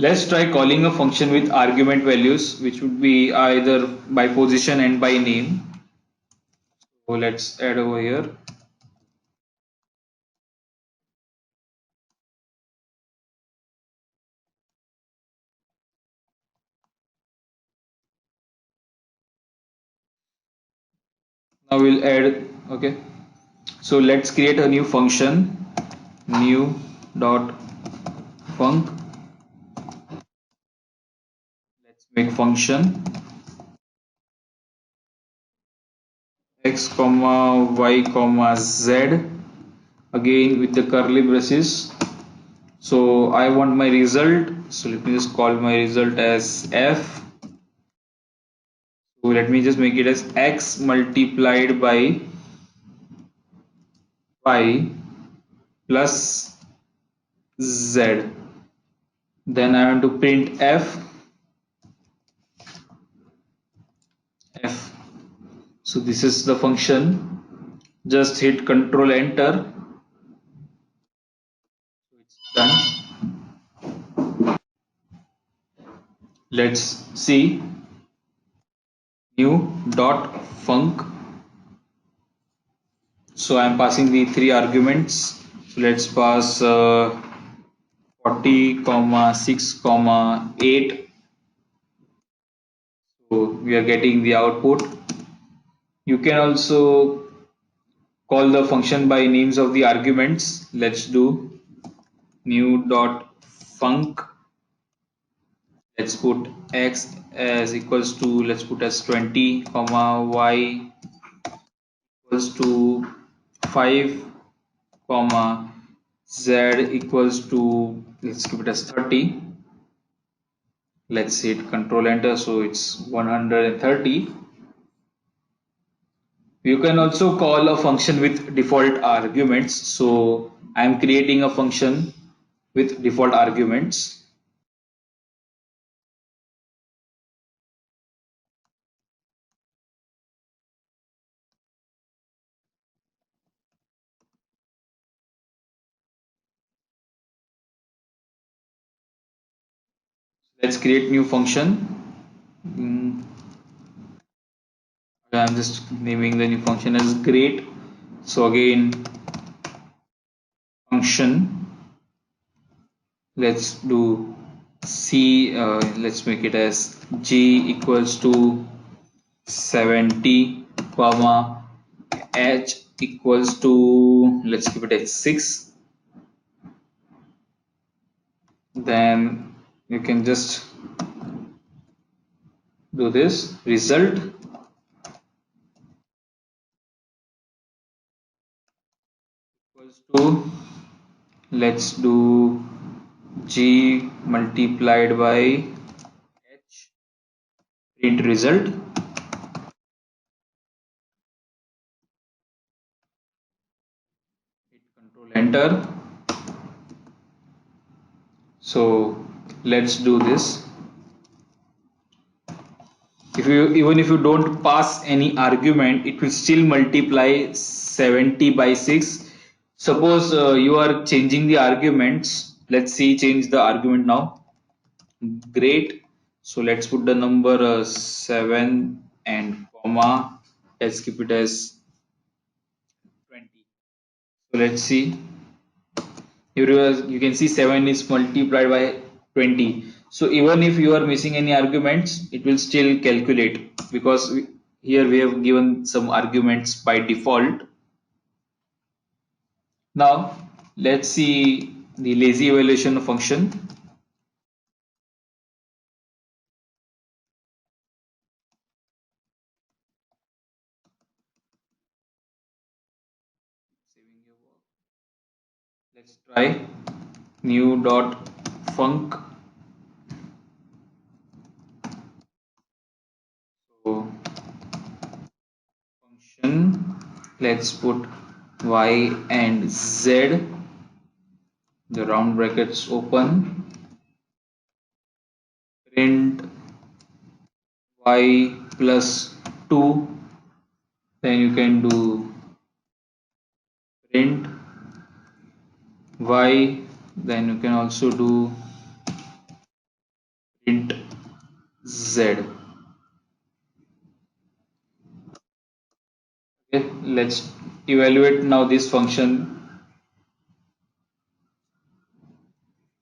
Let's try calling a function with argument values, which would be either by position and by name. So let's add over here. Now we'll add, okay. So let's create a new function, new dot func. Let's make function x comma y comma z, again with the curly braces. So I want my result. So let me just call my result as f. So let me just make it as x multiplied by y plus z. Then I want to print f. So this is the function. Just hit Control Enter. So it's done. Let's see new dot func. So I'm passing the three arguments. So let's pass 40 comma 6 comma 8. So we are getting the output. You can also call the function by names of the arguments. Let's do new dot func. Let's put x as equals to, let's put as 20 comma y equals to 5 comma z equals to, let's keep it as 30. Let's hit Control Enter. So it's 130. You can also call a function with default arguments. So I'm creating a function with default arguments. Let's create new function. I'm just naming the new function as great. So again, function. Let's do c. Let's make it as g equals to 70 comma h equals to, let's keep it as 6. Then you can just do this result equals to, let's do g multiplied by h, print result. Hit Control Enter. So let's do this. Even if you don't pass any argument, it will still multiply 70 by 6. Suppose you are changing the arguments. Let's see, change the argument now. Great. So let's put the number 7 and comma. Let's keep it as 20. So let's see. You can see 7 is multiplied by 20. So even if you are missing any arguments, it will still calculate, because here we have given some arguments by default. Now let's see the lazy evaluation function. Let's try new dot func. So function, let's put y and z, the round brackets open, print y plus 2. Then you can do print y. Then you can also do z. Okay, let's evaluate now this function.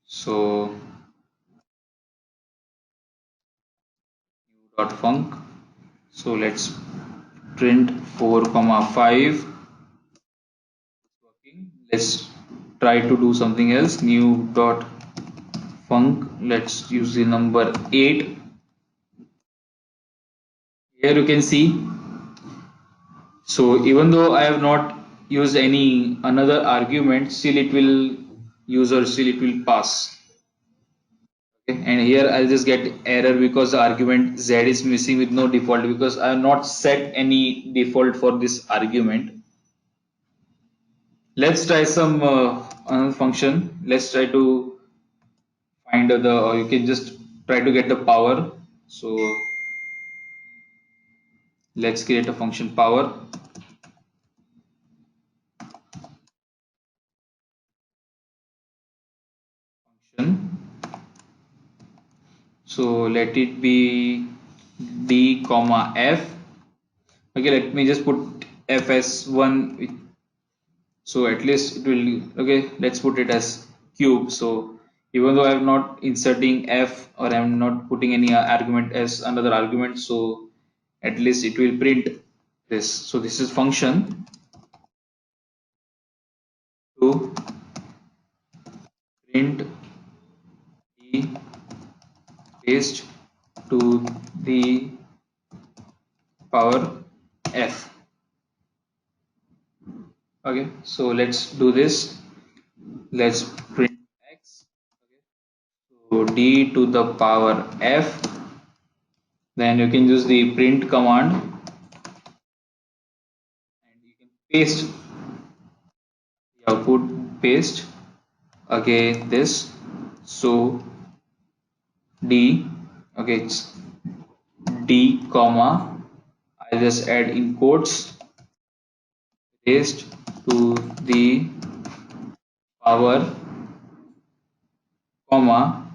So dot func. So let's print 4 comma 5. Let's try to do something else. New dot func. Let's use the number 8. Here you can see. So even though I have not used any another argument, still it will use or still it will pass. Okay. And here I'll just get error because the argument z is missing with no default, because I have not set any default for this argument. Let's try some another function. Let's try to find the, or you can just try to get the power. So let's create a function power. Function. So let it be d comma f. Okay, let me just put f as 1. So at least it will, okay, let's put it as cube. So even though I'm not inserting f or I'm not putting any argument as another argument, so at least it will print this. So this is function to print the paste to the power f. Okay, so let's do this. Let's print x. So d to the power f. Then you can use the print command and you can paste the output, paste again this. So d, okay, it's d comma, I just add in quotes, paste to the power comma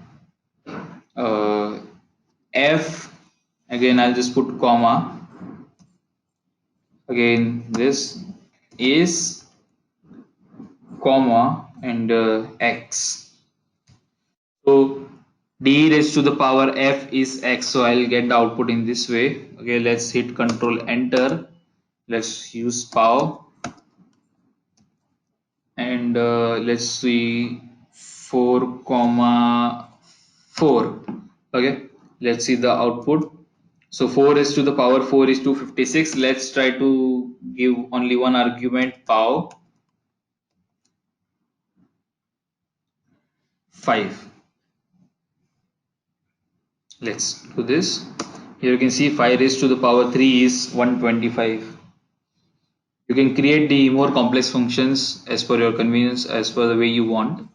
f, again I'll just put comma, again this is comma and x. So d raised to the power f is x, so I'll get the output in this way. Okay, let's hit control enter. Let's use power and let's see 4 comma 4. Okay, let's see the output. So 4 is to the power 4 is 256. Let's try to give only one argument, power 5. Let's do this. Here you can see 5 raised to the power 3 is 125. You can create the more complex functions as per your convenience, as per the way you want.